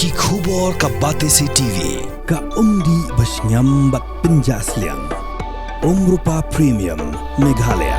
Ki khubor ka Batesi TV. Ka umdi basnyam bat penjaslian. Rupa Premium Meghalaya.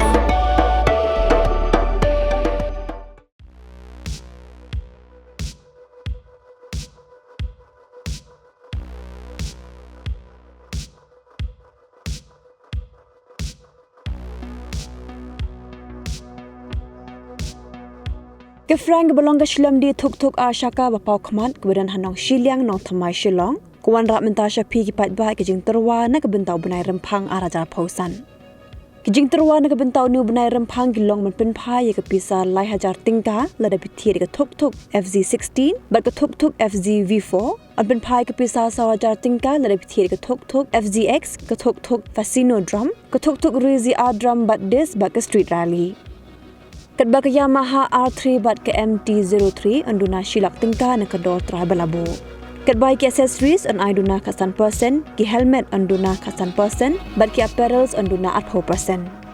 Ke Frank belong ke Shlem di Thuk Ashaka bapau khamat kemudian hanong Shiliang nong thamai Shillong kuan rak mentasha pi ki pat ba ke jing terwa na ke bentau benai rempang arajar pausan ke jing terwa na ke bentau nu benai rempang gilong men pen phai ke pisa lai hajar tingka lada pithi ke Thuk FZ16 bat ke Thuk FZ V4 an pen phai ke pisa sawajar tingka lada pithi ke Thuk FZX ke Thuk Fasino drum ke Thuk Rizi R drum bat dis bat ke street rally Kat ba ke Yamaha R3 bat ke MT03 anduna shilak tingka na kedor tribal labu. Kat ba ke accessories an aiduna kasan persen, ki helmet anduna kasan persen, bat ke apparels anduna 4%.